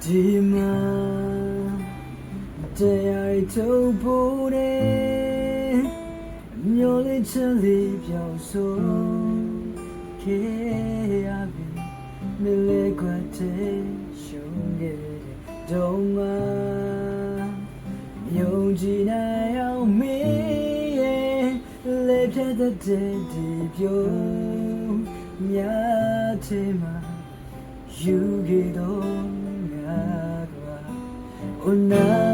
ဒီမှာတရားထုံဖို့နဲ့မျောလေးချမ်းလေးပြောင်းဆိုခဲ့ရပြီမြေလေးကွက်တဲ့ရှုံးခဲ့တဲ့တော့မှယုံကြည်နိုင်အောင်မင်းရဲ့လေးဖြတ်တဲ့ဒီပြုံးများထဲမှာယူခဲ့တော့Oh, now